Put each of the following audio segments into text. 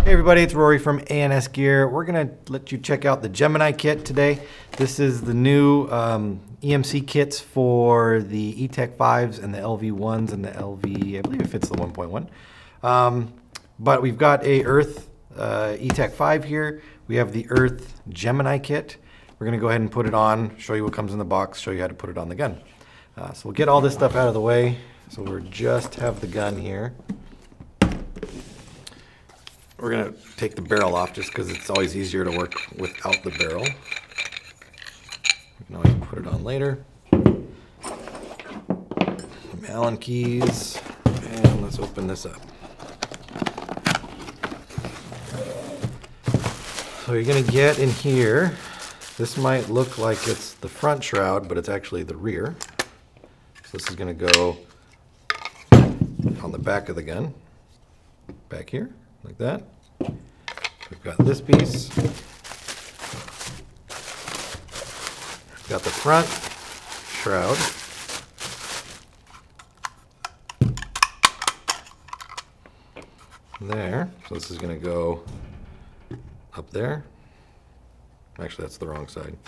Hey everybody, it's Rory from A&S Gear. We're going to let you check out the Gemini kit today. This is the new EMC kits for the Etek 5s and the LV1s and the LV, I believe it fits the 1.1. But we've got a Earth Etek 5 here. We have the Earth Gemini kit. We're going to go ahead and put it on, show you what comes in the box, show you how to put it on the gun. So we'll get all this stuff out of the way. So we just have the gun here. We're going to take the barrel off just because it's always easier to work without the barrel. We can always put it on later. Some Allen keys, and let's open this up. So you're going to get in here, this might look like it's the front shroud, but it's actually the rear. So this is going to go on the back of the gun, back here, like that. We've got this piece. We've got the front shroud. There. So this is going to go up there. Actually, that's the wrong side.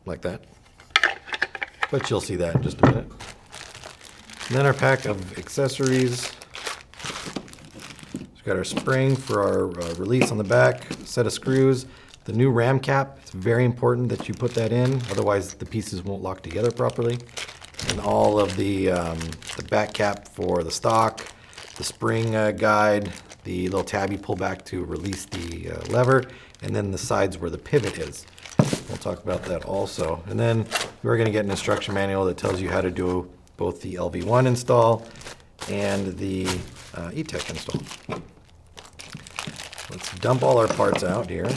Like that. But you'll see that in just a minute. And then our pack of accessories. We've got our spring for our release on the back, set of screws, the new ram cap. It's very important that you put that in, otherwise the pieces won't lock together properly. And all of the back cap for the stock, the spring guide, the little tab you pull back to release the lever, and then the sides where the pivot is. We'll talk about that also. And then we're going to get an instruction manual that tells you how to do both the LV1 install and the Etek install. Let's dump all our parts out here.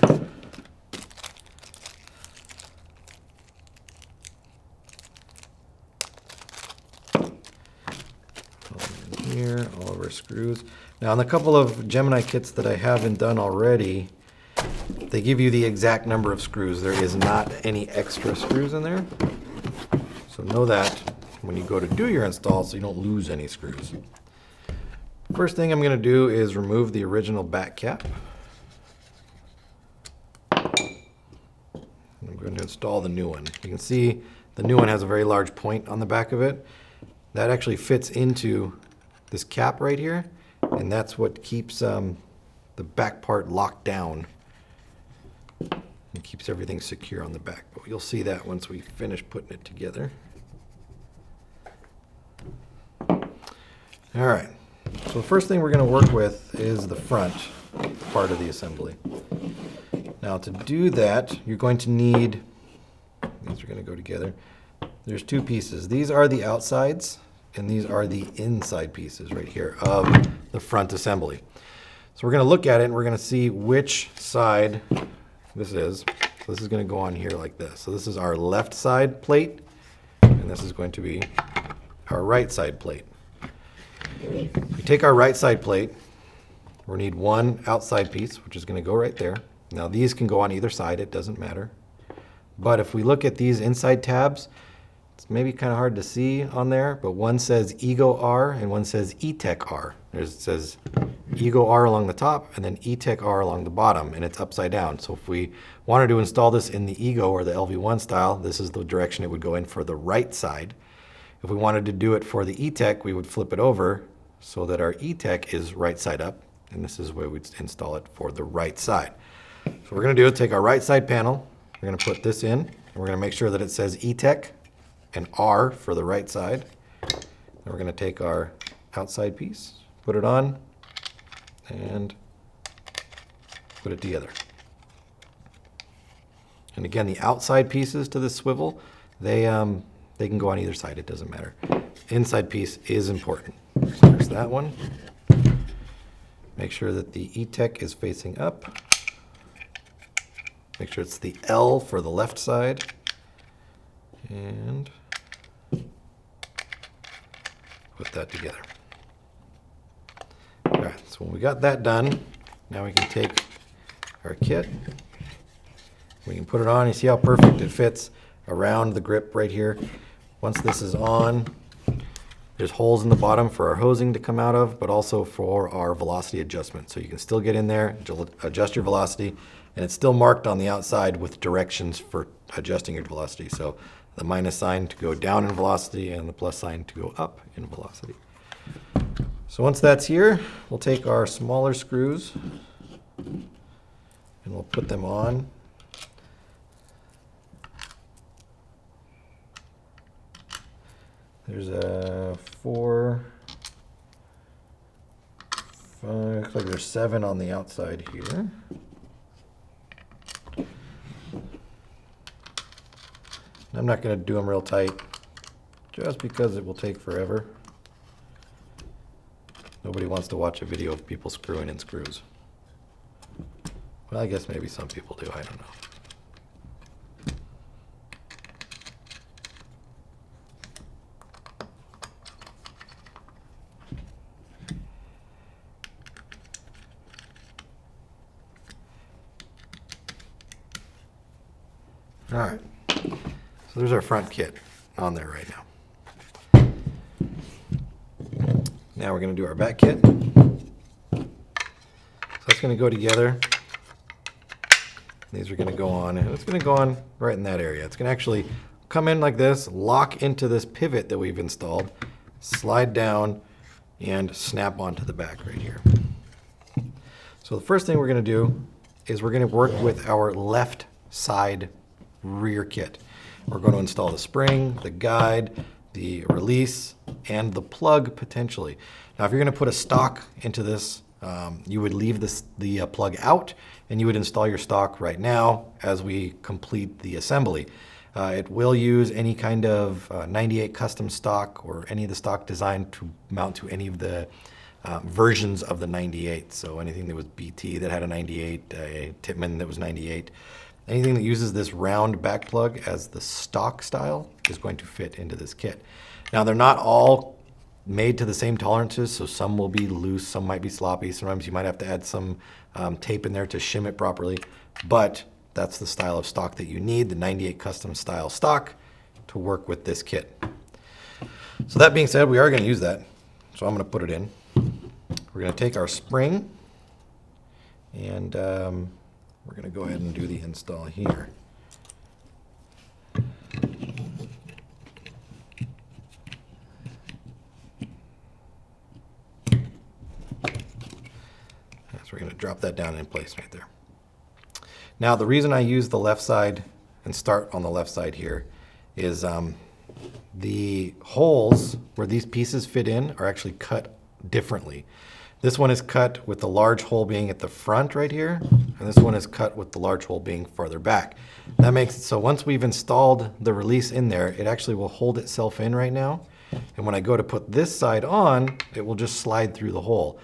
Here, all of our screws. Now on the couple of Gemini kits that I haven't done already, they give you the exact number of screws. There is not any extra screws in there. So know that when you go to do your install so you don't lose any screws. First thing I'm going to do is remove the original back cap. I'm going to install the new one. You can see the new one has a very large point on the back of it. That actually fits into this cap right here, and that's what keeps the back part locked down. It keeps everything secure on the back, but you'll see that once we finish putting it together. All right, so the first thing we're going to work with is the front part of the assembly. Now to do that, you're going to need, these are going to go together. There's two pieces. These are the outsides, and these are the inside pieces right here of the front assembly. So we're going to look at it, and we're going to see which side this is. So this is going to go on here like this. So this is our left side plate, and this is going to be our right side plate. We take our right side plate, we'll need one outside piece, which is going to go right there. Now these can go on either side, it doesn't matter. But if we look at these inside tabs, it's maybe kind of hard to see on there, but one says Ego R and one says Etek R. It says Ego R along the top and then Etek R along the bottom, and it's upside down. So if we wanted to install this in the Ego or the LV1 style, this is the direction it would go in for the right side. If we wanted to do it for the Etek, we would flip it over so that our Etek is right side up, and this is where we'd install it for the right side. So what we're going to do is take our right side panel, we're going to put this in, and we're going to make sure that it says Etek and R for the right side. Then we're going to take our outside piece, put it on, and put it together. And again, the outside pieces to this swivel, they can go on either side, it doesn't matter. Inside piece is important. So there's that one. Make sure that the Etek is facing up. Make sure it's the L for the left side. And put that together. All right, so when we got that done, now we can take our kit. We can put it on. You see how perfect it fits around the grip right here. Once this is on, There's holes in the bottom for our hosing to come out of, but also for our velocity adjustment. So you can still get in there, adjust your velocity, and it's still marked on the outside with directions for adjusting your velocity. So the minus sign to go down in velocity and the plus sign to go up in velocity. So once that's here, we'll take our smaller screws and we'll put them on. There's a 4, 5, looks like there's 7 on the outside here. I'm not going to do them real tight, just because it will take forever. Nobody wants to watch a video of people screwing in screws. Well, I guess maybe some people do, I don't know. All right, so there's our front kit on there right now. Now we're going to do our back kit. So that's going to go together. These are going to go on, and it's going to go on right in that area. It's going to actually come in like this, lock into this pivot that we've installed, slide down, and snap onto the back right here. So the first thing we're going to do is we're going to work with our left side rear kit. We're going to install the spring, the guide, the release, and the plug potentially. Now if you're going to put a stock into this, you would leave the plug out and you would install your stock right now as we complete the assembly. It will use any kind of 98 custom stock or any of the stock designed to mount to any of the versions of the 98. So anything that was BT that had a 98, a Tippmann that was 98, anything that uses this round back plug as the stock style is going to fit into this kit. Now they're not all made to the same tolerances, so some will be loose, some might be sloppy, sometimes you might have to add some tape in there to shim it properly, but that's the style of stock that you need, the 98 custom style stock, to work with this kit. So that being said, we are going to use that, so I'm going to put it in. We're going to take our spring and we're going to go ahead and do the install here. So we're going to drop that down in place right there. Now the reason I use the left side and start on the left side here is the holes where these pieces fit in are actually cut differently. This one is cut with the large hole being at the front right here, and this one is cut with the large hole being farther back. That makes it so once we've installed the release in there, it actually will hold itself in right now. And when I go to put this side on, it will just slide through the hole.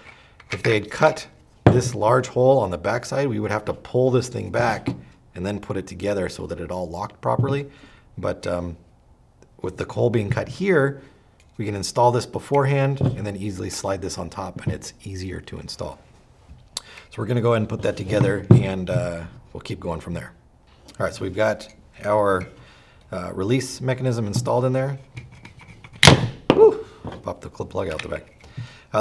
If they had cut this large hole on the back side, we would have to pull this thing back and then put it together so that it all locked properly. But with the hole being cut here, we can install this beforehand and then easily slide this on top, and it's easier to install. So we're going to go ahead and put that together, and we'll keep going from there. All right, so we've got our release mechanism installed in there. Woo! Pop the clip plug out the back.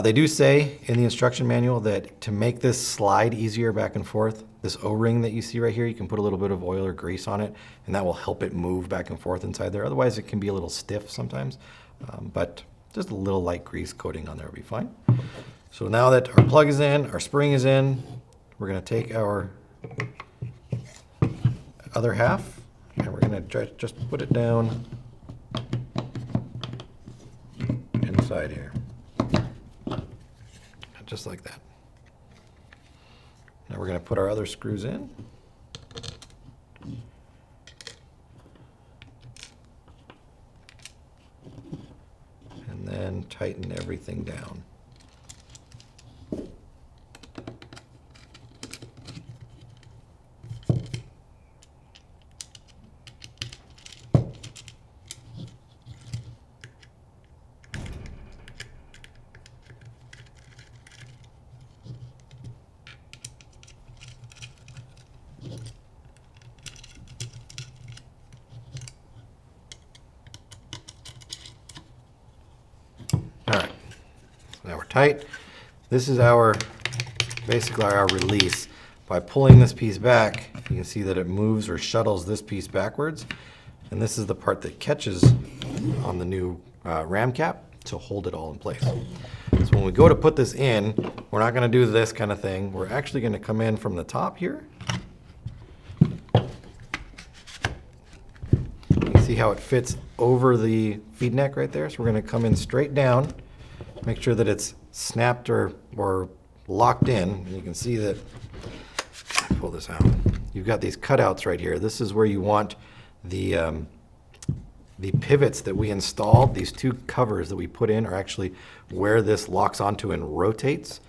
They do say in the instruction manual that to make this slide easier back and forth, this O-ring that you see right here, you can put a little bit of oil or grease on it, and that will help it move back and forth inside there. Otherwise, it can be a little stiff sometimes, but just a little light grease coating on there will be fine. So now that our plug is in, our spring is in, we're going to take our other half, and we're going to just put it down inside here. Just like that. Now we're going to put our other screws in. And then tighten everything down. tight. This is basically our release. By pulling this piece back, you can see that it moves or shuttles this piece backwards. And this is the part that catches on the new ram cap to hold it all in place. So when we go to put this in, we're not going to do this kind of thing. We're actually going to come in from the top here. You can see how it fits over the feed neck right there. So we're going to come in straight down, make sure that it's snapped or locked in. And you can see that, pull this out, you've got these cutouts right here. This is where you want the pivots that we installed. These two covers that we put in are actually where this locks onto and rotates.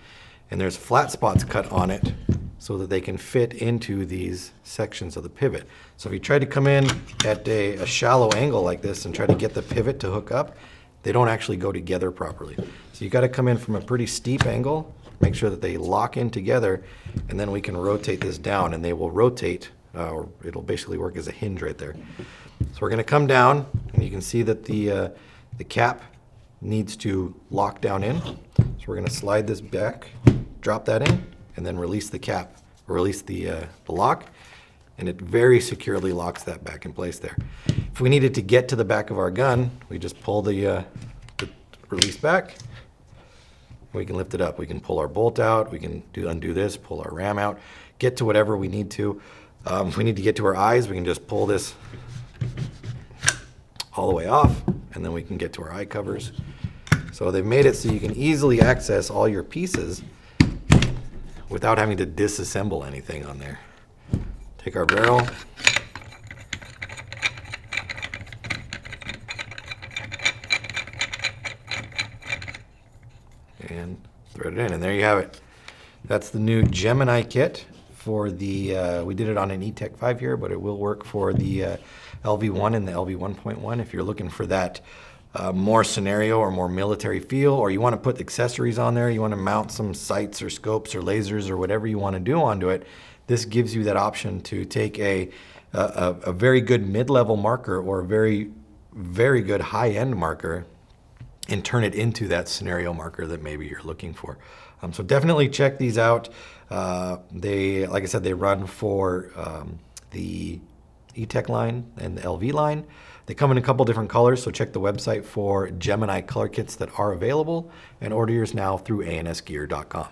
And there's flat spots cut on it so that they can fit into these sections of the pivot. So if you try to come in at a shallow angle like this and try to get the pivot to hook up, they don't actually go together properly. So you got to come in from a pretty steep angle, make sure that they lock in together, and then we can rotate this down and they will rotate, or it'll basically work as a hinge right there. So we're going to come down, and you can see that the cap needs to lock down in. So we're going to slide this back, drop that in, and then release the cap, or release the lock, and it very securely locks that back in place there. If we needed to get to the back of our gun, we just pull the release back. We can lift it up. We can pull our bolt out. We can undo this, pull our ram out, get to whatever we need to. If we need to get to our eyes, we can just pull this all the way off, and then we can get to our eye covers. So they've made it so you can easily access all your pieces without having to disassemble anything on there. Take our barrel. And thread it in, and there you have it. That's the new Gemini kit for the, we did it on an Etek 5 here, but it will work for the LV1 and the LV1.1 if you're looking for that more scenario or more military feel, or you want to put accessories on there, you want to mount some sights or scopes or lasers or whatever you want to do onto it. This gives you that option to take a very good mid-level marker or a very, very good high-end marker and turn it into that scenario marker that maybe you're looking for. So definitely check these out. They, like I said, they run for the Etek line and the LV line. They come in a couple different colors, so check the website for Gemini color kits that are available and order yours now through ansgear.com.